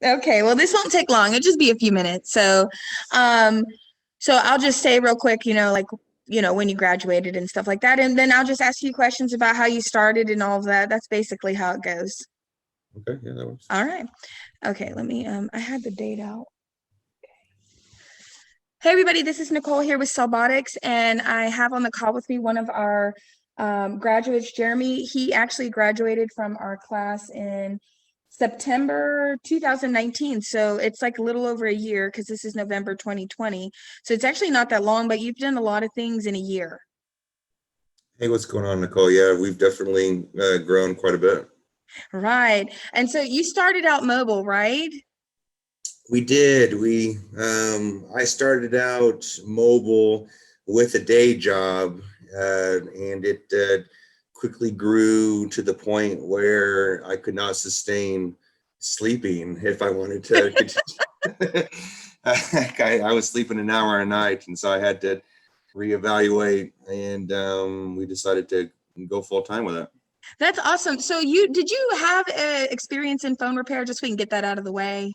Okay, well, this won't take long. It'll just be a few minutes. Um, so I'll just say real quick, like, when you graduated and stuff like that, and then I'll just ask you questions about how you started and all of that. That's basically how it goes. Okay, yeah, that works. All right. Okay, let me I had the date out. Hey everybody, this is Nicole here with CellBotics, and I have on the call with me one of our graduates, Jeremy. He actually graduated from our class in September 2019. So it's like a little over a year because this is November 2020. So it's actually not that long, but you've done a lot of things in a year. Hey, what's going on, Nicole? Yeah, we've definitely grown quite a bit. Right. And so you started out mobile, right? We did. I started out mobile with a day job, and it quickly grew to the point where I could not sustain sleeping if I wanted to continue. I was sleeping an hour a night, and so I had to reevaluate, and we decided to go full time with it. That's awesome. So did you have experience in phone repair just so we can get that out of the way?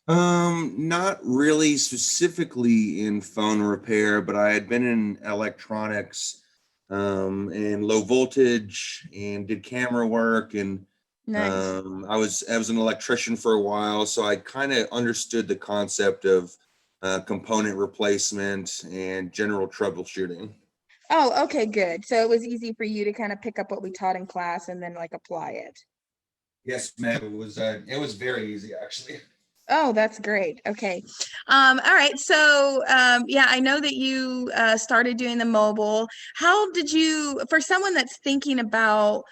Not really specifically in phone repair, but I had been in electronics, and low voltage and did camera work and Nice. I was an electrician for a while, so I kind of understood the concept of component replacement and general troubleshooting. Oh, okay, good. So it was easy for you to kind of pick up what we taught in class and then like apply it. Yes, ma'am. It was very easy actually. Oh, that's great. Okay. All right. So, yeah, I know that you started doing the mobile. How did you, for someone that's thinking about,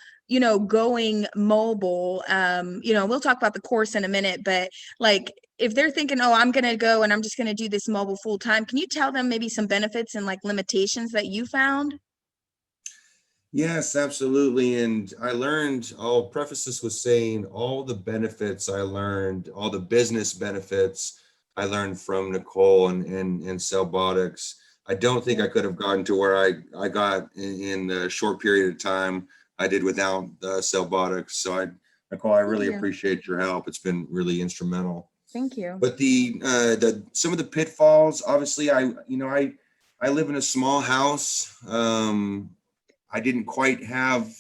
going mobile, we'll talk about the course in a minute, but like if they're thinking, oh, I'm going to go and I'm just going to do this mobile full time, can you tell them maybe some benefits and like limitations that you found? Yes, absolutely. And I'll preface this with saying all the benefits I learned, all the business benefits I learned from Nicole and Cellbotics. I don't think I could have gotten to where I got in the short period of time I did without Cellbotics. Nicole, I Thank really you. appreciate your help. It's been really instrumental. Thank you. But the some of the pitfalls, obviously, I live in a small house. I didn't quite have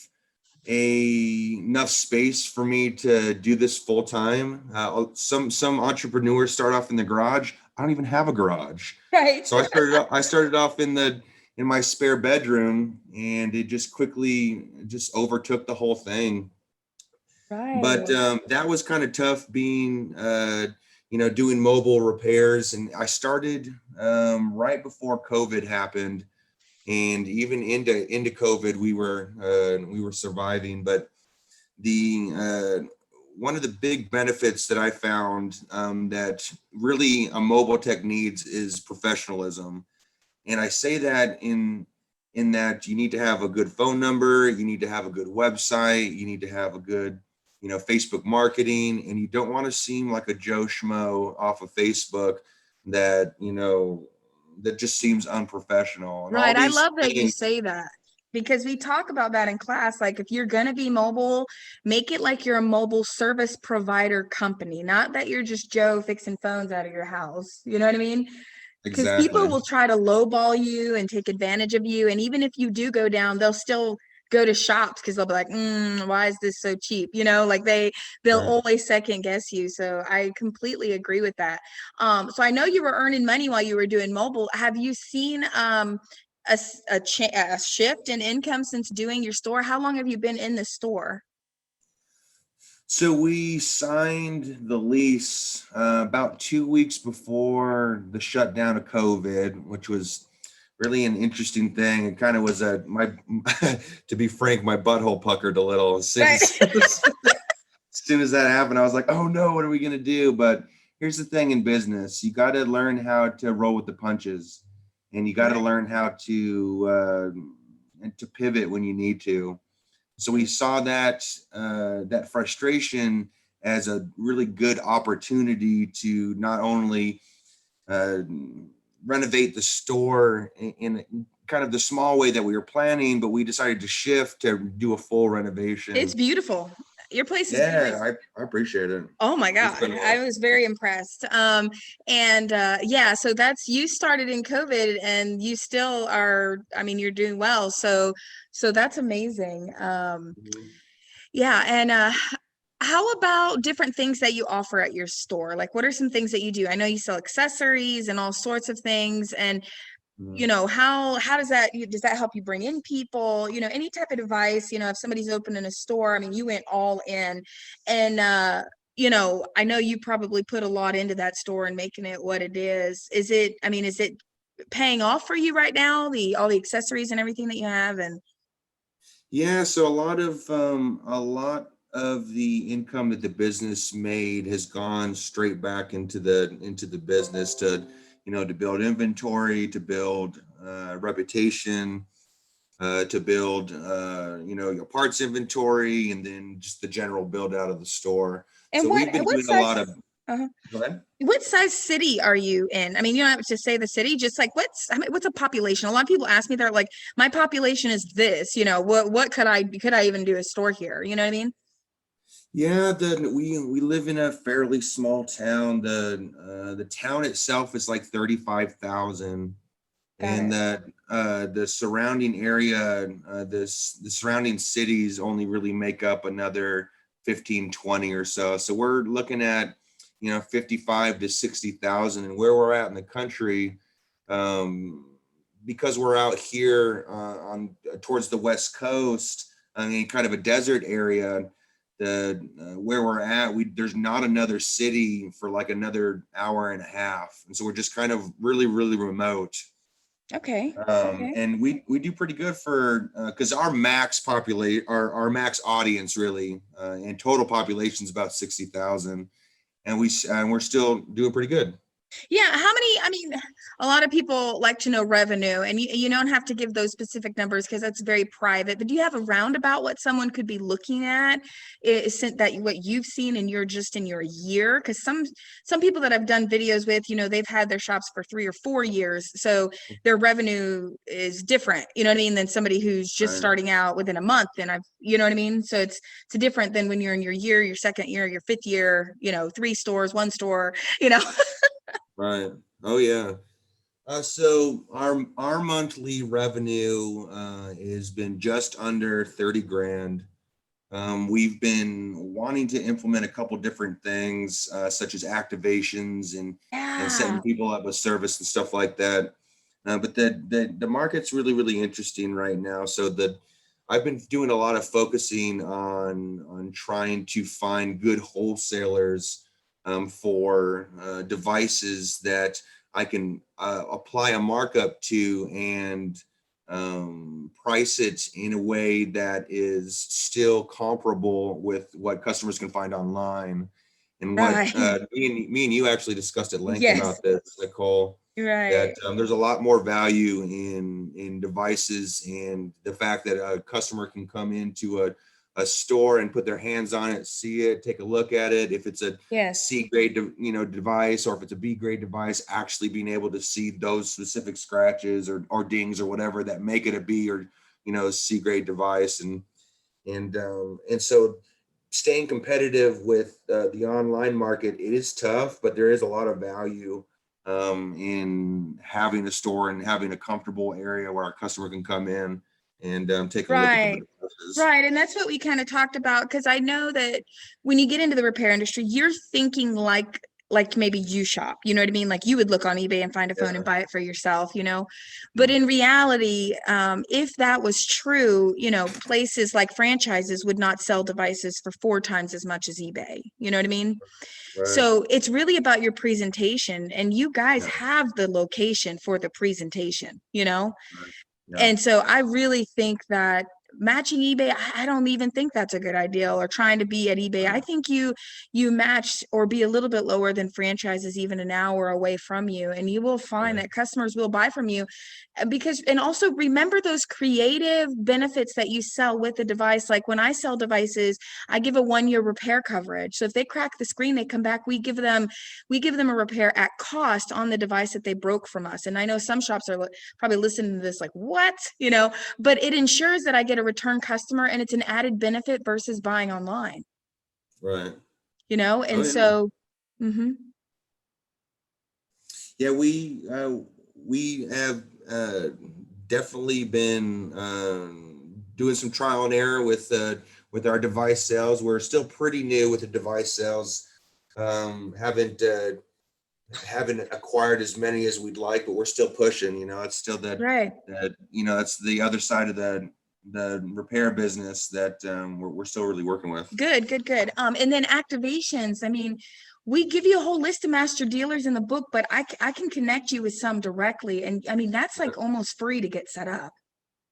enough space for me to do this full time. Some entrepreneurs start off in the garage. I don't even have a garage, Right. so I started off in my spare bedroom, and it just quickly just overtook the whole thing. But Right. that was kind of tough being doing mobile repairs, and I started right before COVID happened, and even into COVID, we were surviving. But the one of the big benefits that I found, that really a mobile tech needs is professionalism, and I say that in that you need to have a good phone number, you need to have a good website, you need to have a good Facebook marketing, and you don't want to seem like a Joe Schmo off of Facebook that that just seems unprofessional and all Right. I these love that you things. say that because we talk about that in class. Like, if you're going to be mobile, make it like you're a mobile service provider company, not that you're just Joe fixing phones out of your house. You know what I mean? Because people Exactly. will try to lowball you and take advantage of you. And even if you do go down, they'll still go to shops because they'll be like, why is this so cheap? Like they'll Right. always second guess you. So I completely agree with that. So I know you were earning money while you were doing mobile. Have you seen a shift in income since doing your store? How long have you been in the store? So we signed the lease about 2 weeks before the shutdown of COVID, which was really an interesting thing. It kind of was to be frank, my butthole puckered a little Right. as soon as that happened. I was like, oh no, what are we gonna do? But here's the thing in business: you got to learn how to roll with the punches, and you got to Right. learn how to pivot when you need to. So we saw that frustration as a really good opportunity to not only uh, renovate the store in kind of the small way that we were planning, but we decided to shift to do a full It's renovation. beautiful. Your place is very. Yeah, I appreciate it. Oh my It's God, been a I while. was very impressed. And yeah, so that's you started in COVID and you still are, I mean, you're doing well. So that's amazing. Mhm. Yeah, and how about different things that you offer at your store? Like what are some things that you do? I know you sell accessories and all sorts of things, and Mhm. how does that help you bring in people, any type of advice, if somebody's opening a store. I mean, you went all in, and I know you probably put a lot into that store and making it what it is it paying off for you right now, the all the accessories and everything that you have? And Yeah, so a lot of the income that the business made has gone straight back into the business to, to build inventory, to build reputation, to build your parts inventory, and then just the general build out of the store. and So what we've been what doing a lot of. size uh Go ahead. what size city are you in? I mean, you don't have to say the city, just like what's a population? A lot of people ask me, they're like, my population is this, what could I even do a store here? You know what I mean? Yeah, we live in a fairly small town. The town itself is like 35,000, Got and it. the surrounding area, the surrounding cities only really make up another 15, 20 or so. So we're looking at 55 to 60,000, and where we're at in the country, um, because we're out here on towards the west coast. I mean, kind of a desert area. The Where we're at, we there's not another city for like another hour and a half, and so we're just kind of really, really remote. Okay. Okay. And we do pretty good for because our max populate our max audience really and total population is about 60,000, and we're still doing pretty good. Yeah, how many? I mean, a lot of people like to know revenue, and you don't have to give those specific numbers because that's very private. But do you have a roundabout what someone could be looking at? Is that what you've seen in your year? Because some people that I've done videos with, they've had their shops for 3 or 4 years, so their revenue is different. You know what I mean? Than somebody who's just Right. starting out within a month. And you know what I mean? So it's different than when you're in your year, your second year, your fifth year. 3 stores, one store. You know. Right. Oh yeah. So our monthly revenue has been just under 30 grand. We've been wanting to implement a couple different things, such as activations and setting Yeah. people up with service and stuff like that. But the market's really, really interesting right now. So I've been doing a lot of focusing on trying to find good wholesalers for devices that I can apply a markup to and price it in a way that is still comparable with what customers can find online. And what Right. me and you actually discussed at length Yes. about this, Nicole, that Right. there's a lot more value in devices, and the fact that a customer can come into a store and put their hands on it, see it, take a look at it. If it's a Yes. C grade, device, or if it's a B grade device, actually being able to see those specific scratches or dings or whatever that make it a B or C grade device, and so staying competitive with the online market, it is tough, but there is a lot of value in having a store and having a comfortable area where our customer can come in and take a look at the Right. devices. Right. And that's what we kind of talked about, because I know that when you get into the repair industry, you're thinking like maybe you shop, you know what I mean? Like you would look on eBay and find a phone and Yeah. buy it for yourself. But Mhm. in reality, if that was true, places like franchises would not sell devices for 4 times as much as eBay. You know what I mean? Right. So it's really about your presentation, and you guys Yeah. have the location for the presentation. Right. Yeah. And so I really think that matching eBay, I don't even think that's a good idea, or trying to be at eBay. I Right. think you match or be a little bit lower than franchises even an hour away from you, and you will find Right. that customers will buy from you. And also remember those creative benefits that you sell with the device. Like when I sell devices, I give a 1 year repair coverage. So if they crack the screen, they come back, we give them a repair at cost on the device that they broke from us. And I know some shops are probably listening to this like, what? But it ensures that I get a return customer, and it's an added benefit versus buying online. Right. Oh And yeah. so, mhm. Yeah, we have definitely been doing some trial and error with our device sales. We're still pretty new with the device sales. Haven't haven't acquired as many as we'd like, but we're still pushing. It's still Right. that it's the other side of the repair business that we're still really working with. Good, good, good. And then activations. I mean, we give you a whole list of master dealers in the book, but I can connect you with some directly. And I mean, that's like almost free to get set up.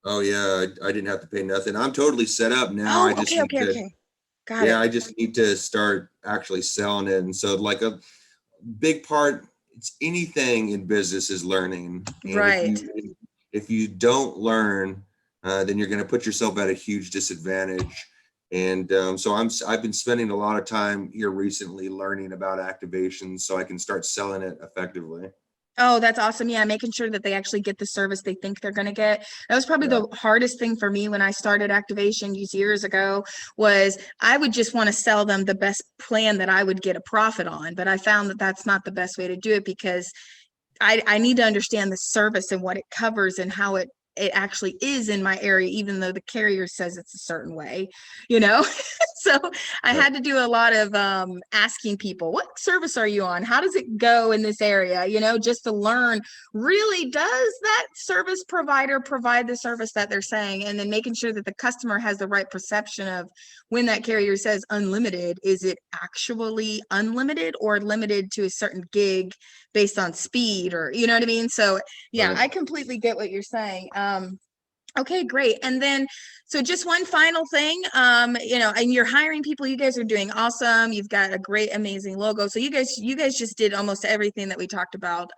Oh yeah, I didn't have to pay nothing. I'm totally set up now. I Oh, just okay, need okay, to, okay. Got yeah, it. I just need to start actually selling it. And so like a big part, it's anything in business is learning. And Right. if you don't learn, then you're going to put yourself at a huge disadvantage. And so I've been spending a lot of time here recently learning about activations so I can start selling it effectively. Oh, that's awesome. Yeah, making sure that they actually get the service they think they're going to get. That was probably Yeah. the hardest thing for me when I started activation years ago was I would just want to sell them the best plan that I would get a profit on, but I found that that's not the best way to do it because I need to understand the service and what it covers and how it actually is in my area, even though the carrier says it's a certain way, you know? So I Right. had to do a lot of asking people, what service are you on? How does it go in this area? Just to learn, really, does that service provider provide the service that they're saying? And then making sure that the customer has the right perception of when that carrier says unlimited, is it actually unlimited or limited to a certain gig based on speed, or you know what I mean? So yeah, Right. I completely get what you're saying. Okay, great. And then, so just one final thing, and you're hiring people, you guys are doing awesome. You've got a great, amazing logo. So you guys just did almost everything that we talked about.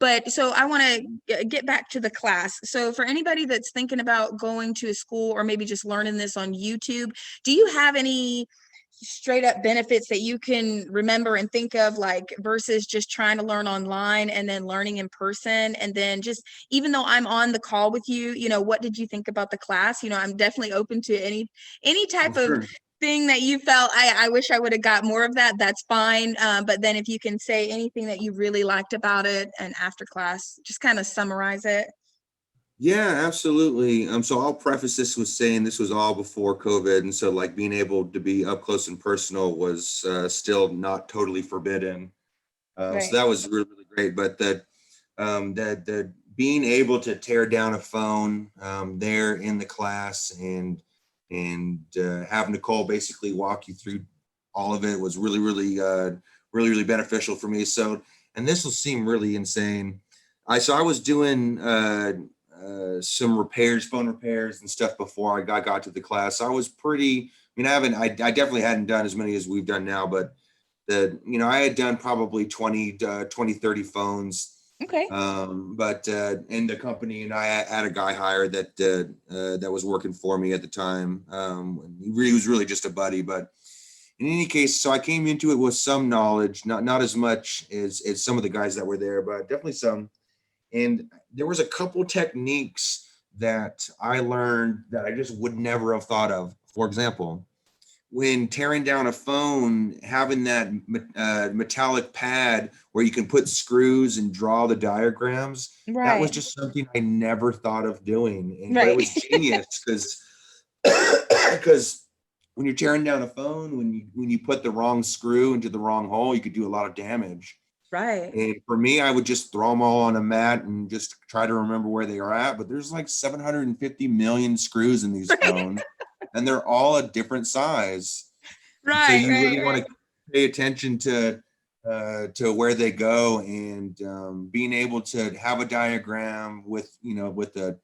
But so I want to get back to the class. So for anybody that's thinking about going to a school or maybe just learning this on YouTube, do you have any straight up benefits that you can remember and think of, like versus just trying to learn online and then learning in person? And then just, even though I'm on the call with you, what did you think about the class? I'm definitely open to any Well, type of sure. thing that you felt I wish I would have got more of that, that's fine. But then if you can say anything that you really liked about it, and after class just kind of summarize it. Yeah, absolutely. So I'll preface this with saying this was all before COVID, and so like being able to be up close and personal was still not totally forbidden. So Right. that was really, really great. But the being able to tear down a phone there in the class and have Nicole basically walk you through all of it was really, really, really beneficial for me. So, and this will seem really insane. I was doing some repairs, phone repairs and stuff before I got to the class. I was pretty. I definitely hadn't done as many as we've done now, but I had done probably 20, 30 phones. Okay. But in the company, and I had a guy hired that was working for me at the time. He was really just a buddy, but in any case, so I came into it with some knowledge, not as much as some of the guys that were there, but definitely some. And there was a couple techniques that I learned that I just would never have thought of. For example, when tearing down a phone, having that metallic pad where you can put screws and draw the diagrams, that was Right. just something I never thought of doing. But it Right. was genius because when you're tearing down a phone, when you put the wrong screw into the wrong hole, you could do a lot of damage. Right. And for me, I would just throw them all on a mat and just try to remember where they are at. But there's like 750 million screws in these Right. phones, and they're all a different size. So Right. you Right. really want Right. to pay attention to where they go, and being able to have a diagram with a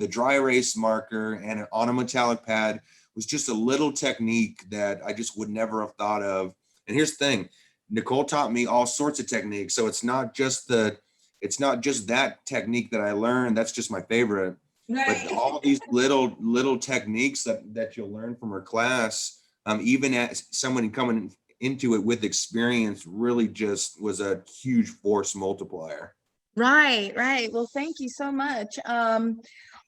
dry erase marker and on a metallic pad was just a little technique that I just would never have thought of. And here's the thing, Nicole taught me all sorts of techniques, so it's not just that technique that I learned. That's just my favorite, but Right. all these little techniques that you'll learn from her class, even as someone coming into it with experience, really just was a huge force multiplier. Right, right. Well, thank you so much.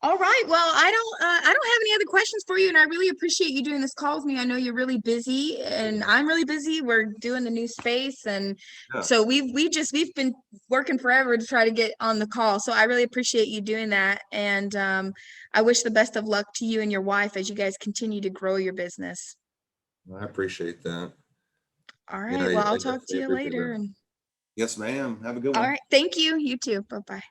All right. Well, I don't have any other questions for you, and I really appreciate you doing this call with me. I know you're really busy, and I'm really busy. We're doing the new space, and Yeah, so we've been working forever to try to get on the call. So I really appreciate you doing that, and I wish the best of luck to you and your wife as you guys continue to grow your business. I appreciate that. All Yeah, right. Well, I I'll talk to definitely you appreciate later. that. And Yes, ma'am. Have a good all one. right. Thank you. You too. Bye bye.